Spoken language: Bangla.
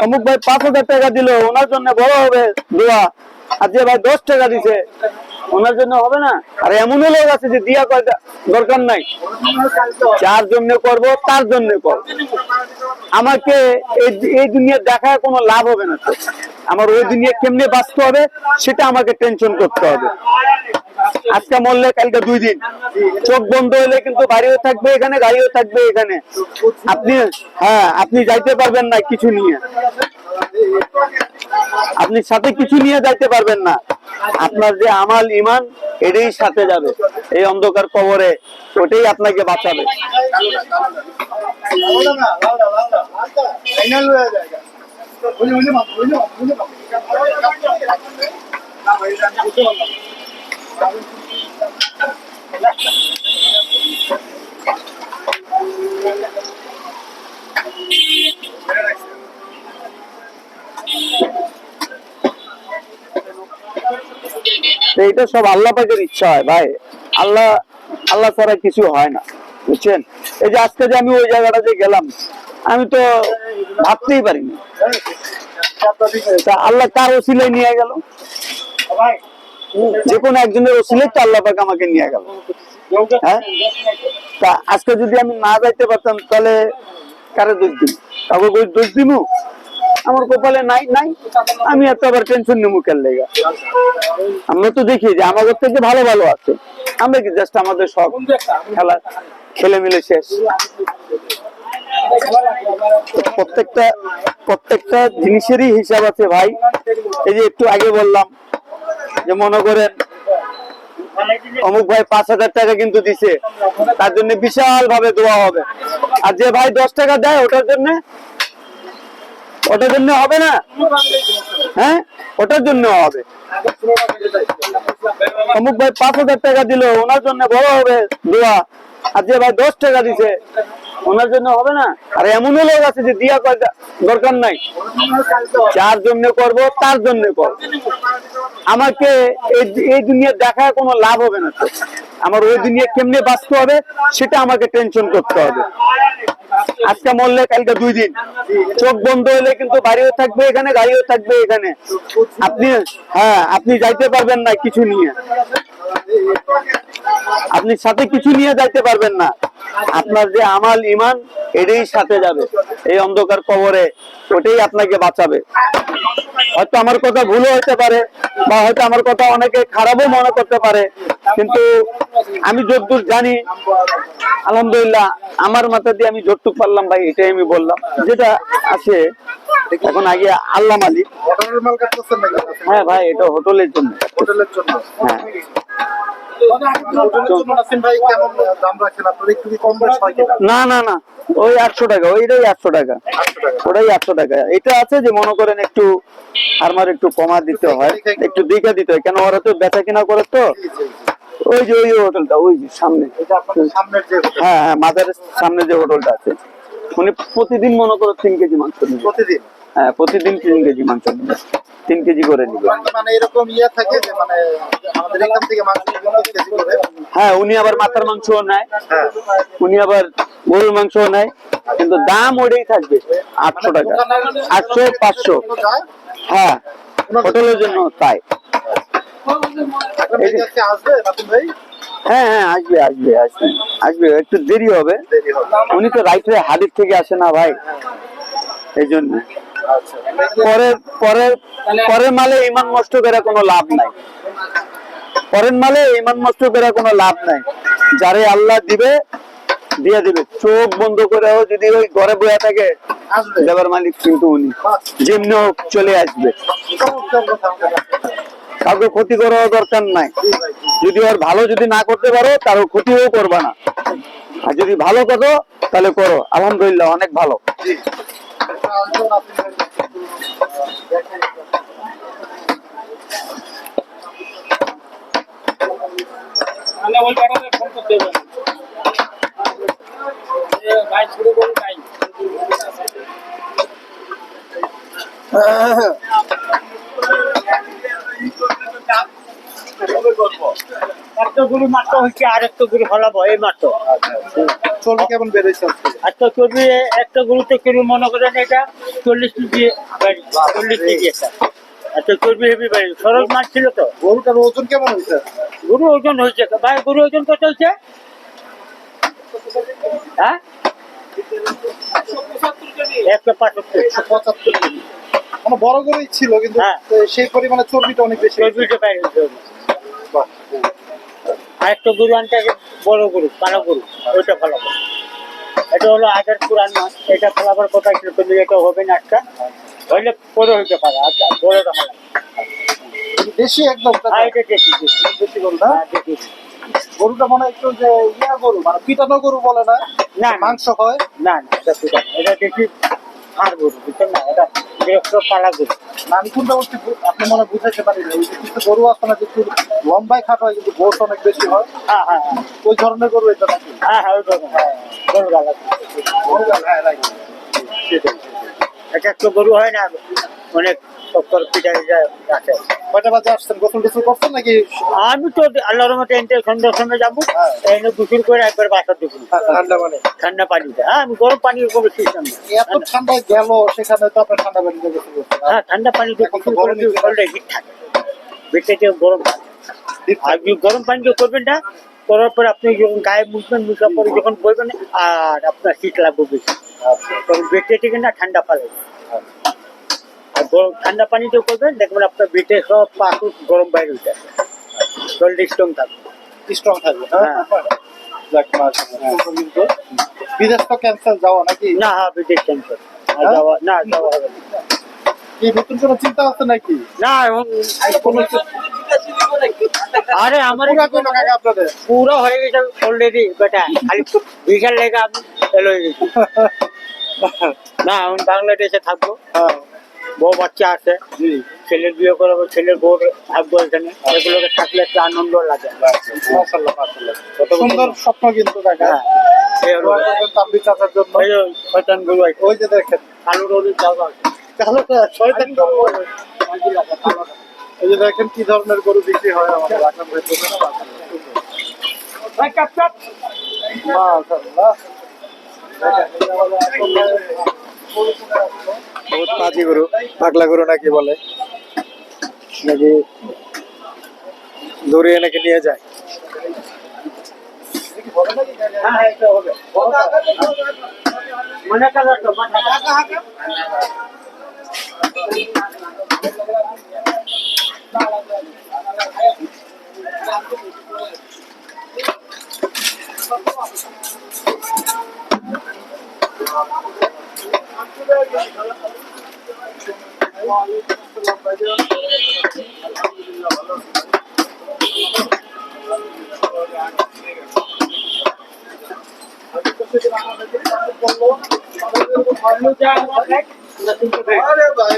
অমুক ভাই 5,000 টাকা দিল, ওনার জন্য বড় হবে দোয়া। আর যে ভাই 10 টাকা দিছে ওনার জন্য হবে না। আর এমনও লোক আছে যে দিয়া দরকার নাই, যার জন্য করব তার জন্য করব। আমাকে এই দুনিয়া দেখায় কোনো লাভ হবে না। তো আমার ওই দুনিয়া কেমনে বাঁচতে হবে সেটা আমাকে টেনশন করতে হবে। আজকে মরলে কালকে 2 দিন, চোখ বন্ধ হলে কিন্তু বাড়িও থাকবে এখানে, গাড়িও থাকবে এখানে। আপনি যাইতে পারবেন না কিছু নিয়ে, আপনি সাথে কিছু নিয়ে যাইতে পারবেন না। আপনার যে আমাল ইমান এটাই সাথে যাবে এই অন্ধকার কবরে, ওটাই আপনাকে বাঁচাবে। এইটা সব আল্লাহ পাকের ইচ্ছা হয় ভাই। আল্লাহ ছাড়া কিছু হয় না, বুঝছেন? এই যে আজকে যে আমি ওই জায়গাটা যে গেলাম, আমি তো ভাবতেই পারিনি আল্লাহ কার ওসিলায় নিয়ে গেল। যে কোনো একজনের ওসিলায় তো আল্লাহ পাক আমাকে নিয়ে গেল। হ্যাঁ, তা আজকে যদি আমি না যাইতে পারতাম তাহলে কারে দোষ দিব? কাউকে দোষ দিব? আমার কপালে নাই নাই, আমি এত আবার টেনশন নেবো কেন লেগা? আমরা তো দেখি যে আমাদের থেকে ভালো ভালো আছে, আমরা কি জাস্ট আমাদের সব খেলা খেলে মিলে শেষ। প্রত্যেকটা জিনিসেরই হিসাব আছে ভাই। এই যে একটু আগে বললাম যে মনে করেন অমুক ভাই 5,000 টাকা কিন্তু দিছে, তার জন্য বিশাল ভাবে দোয়া হবে। আর যে ভাই 10 টাকা দেয় ওটার জন্য হবে না। হ্যাঁ, ওটার জন্য হবে। অমুক ভাই 5,000 টাকা দিল, ওনার জন্য বড় হবে দোয়া। আর যে ভাই 10 টাকা দিছে ওনার জন্য হবে না। আর এমনও লোক আছে যে দিয়া দরকার নাই, যার জন্য করব তার জন্য করব। আমাকে এই দুনিয়া দেখায় কোনো লাভ হবে না। তো আমার ওই দুনিয়া কেমনে বাঁচতে হবে সেটা আমাকে টেনশন করতে হবে। আজকে মরলে কালকে 2 দিন, চোখ বন্ধ হলে কিন্তু বাড়িও থাকবে এখানে, গাড়িও থাকবে এখানে। আপনি যাইতে পারবেন না কিছু নিয়ে, আপনি সাথে কিছু নিয়ে যাইতে পারবেন না। আপনার যে আমাল ইমান এটাই সাথে যাবে এই অন্ধকার কবরে, ওটাই আপনাকে বাঁচাবে। হয়তো আমার কথা ভুলও হতে পারে, বা হয়তো আমার কথা অনেকে খারাপও মনে করতে পারে, কিন্তু আমি যতদূর জানি আলহামদুলিল্লাহ আমার মাথা দিয়ে আমি যতটুকু পারলাম ভাই এটাই আমি বললাম। যেটা আছে এখন, আগে আল্লাহ মালিক। হ্যাঁ ভাই, এটা হোটেলের জন্য। হ্যাঁ, না না না, ওই 100 টাকা, ওইটাই 100 টাকা, ওটাই 100 টাকা। এটা আছে যে মনে করেন একটু আমার একটু কমা দিতে হয়, একটু দিকে দিতে হয়, কেন ওরা তো বেচা কিনা করে। তো ওই যে ওই হোটেলটা ওই যে সামনে, হ্যাঁ হ্যাঁ, মাজারের সামনে যে হোটেলটা আছে, উনি প্রতিদিন মনে করো 3 কেজি মাংস নেবে। প্রতিদিন? হ্যাঁ, প্রতিদিন 3 কেজি মাংস নেবে, 3 কেজি করে নিবে। মানে এরকম ইয়া থাকে যে মানে আমাদের এখান থেকে মাংস 3 কেজি করে। হ্যাঁ, উনি আবার মাথার মাংসও নেয়, উনি আবার গরুর মাংসও নেয়, কিন্তু দাম ওটাই থাকবে 800 টাকা, 800 500। হ্যাঁ, হোটেলের জন্য তাই। হ্যাঁ হ্যাঁ, আসবে আসবে আসবে আসবে, একটু দেরি হবে। উনি তো রাইটে হাদিস থেকে আসে না ভাই, এই জন্য। পরের মালে ইমান নষ্ট করে কোনো লাভ নাই, পরের মালে ইমান নষ্ট করে কোনো লাভ নাই। যারে আল্লাহ দিবে দিয়ে দিবে, চোখ বন্ধ করেও যদি ওই ঘরে বসে থাকে দেবার মালিক কিন্তু উনি, যেমনি হোক চলে আসবে। কাউকে ক্ষতি করার দরকার নাই। যদি ওর ভালো যদি না করতে পারো তারও ক্ষতিও করবা না, আর যদি ভালো করো তাহলে করো, আলহামদুলিল্লাহ অনেক ভালো। একটা গরু মারতে হচ্ছে, আর একটা গরু ফলাবো এই মাত্র। চর্বি কেমন বেড়েছে আজকে? আজকে চর্বি একটা গরুতে চর্বি মনে করেন এটা 40 কেজি 40 কেজি একটা। আচ্ছা চর্বি হেভি বাড়ি সরল মাছ ছিল তো। গরুটার ওজন কেমন হয়েছে? গরু ওজন হয়েছে ভাই, গরু ওজন কত হয়েছে? হ্যাঁ 175। 175 কেজি। মানে বড় গরুই ছিল কিন্তু হ্যাঁ। সেই পরিমাণে চর্বিটা অনেক বেশি। চর্বিটা বাইরে বাহ। আর একটা গরু আনতে হবে, বড় গরু কালো গরু, ওইটা ফলাবো। এটা হলো আগের পুরান মাছ, এটা ফলাবার কথা ছিল কিন্তু এটা হবে না, একটা হইলে পরে হইতে পারে। আচ্ছা বড়টা ফলাবো। দেশি একদম হ্যাঁ এটা দেখি দেশি গরু না? হ্যাঁ দেখি। গরুটা মনে হয় একটু যে ইয়া গরু মানে পিটানো গরু বলে না, না মাংস হয়। না না এটা ঠিক আছে, এটা দেখি হাড় গরু বুঝছেন না, এটা একটু পালা গরু। না আমি কোনটা বলছি আপনি মনে হয় বুঝাইতে পারি না। ওই যে কিছু গরু আছে না যে একটু লম্বায় খাটো হয় কিন্তু গোশ অনেক বেশি হয়, হ্যাঁ হ্যাঁ হ্যাঁ ওই ধরনের গরু এটা নাকি? হ্যাঁ হ্যাঁ ওই ধরনের, হ্যাঁ গরু গালা। গরু গাল, হ্যাঁ রাইট। সেটাই এটা একটু গরু হয় না অনেক সত্তর পিটারি যায় আছে। কয়টা বাজে আসছেন? গোসল টোসল করছেন নাকি? আমি তো আল্লাহর মতো এনতে সন্ধ্যার সময় যাবো, হ্যাঁ। এনে গোসল করে একবার বাসা ঢুকুন ঠান্ডা মানে ঠান্ডা পানিতে। হ্যাঁ আমি গরম পানির কোনো সিস্টেম না। এত ঠান্ডায় গেল সেখানে তো আপনার ঠান্ডা পানিতে গোসল করছেন। হ্যাঁ ঠান্ডা পানিতে এখন তো গোসল করে গরমই করলে হিট থাকে, বেটে গরম থাকে। আর যদি গরম পানি দিয়ে করবেন না, করার পরে আপনি যখন গায়ে মুছবেন, মুছার পরে যখন বলবেন আর আপনার শীত লাগবে বেশি, তখন বেটে থেকে না ঠান্ডা পালে। আর ঠান্ডা পানি দিয়ে করবেন দেখবেন আপনার বেটে সব পাশু গরম বাইরে উঠে আসে, শরীরটা স্ট্রং থাকবে। স্ট্রং থাকবে। হ্যাঁ। যাক মাশাআল্লাহ। কিন্তু বিদেশ তো ক্যান্সেল যাওয়া নাকি? না হ্যাঁ বিদেশ ক্যান্সার হ্যাঁ? যাওয়া না, যাওয়া হবে না। কি নতুন কোনো চিন্তা আছে নাকি? না এখন কোনো আরে আমার পুরা কোনো কাকা আপনাদের? পুরো হয়ে গেছে অলরেডি বেটা, খালি বিশাল লেগে আমি ফেল হয়ে গেছি। না আমি বাংলাদেশে থাকবো, হ্যাঁ বউ বাচ্চা আছে, জি। ছেলের বিয়ে করাবো, ছেলের বউ থাকবো এখানে, এগুলোকে থাকলে একটা আনন্দ লাগে। মাশাআল্লাহ মাশাআল্লাহ। কত সুন্দর স্বপ্ন কিন্তু কাকা। হ্যাঁ এই হলো দোয়া করবেন তাম্বি চাচার জন্য। ওই যে শয়তান গুলো আছে, ওই যে দেখেন কালো রোদের চাওয়া আছে। কালো তো শয়তান গরু। এই যে দেখেন কি ধরনের গরু বিক্রি হয় আমাদের রাখাল ভাই দোকানে। ভাই চাপ চাপ। মাশাআল্লাহ। বহুত পাজি গরু, পাগলা গরু নাকি বলে, নাকি ধরিয়ে নাকি নিয়ে যায়। হ্যাঁ হ্যাঁ এটা হবে মনে কালার তো মাথা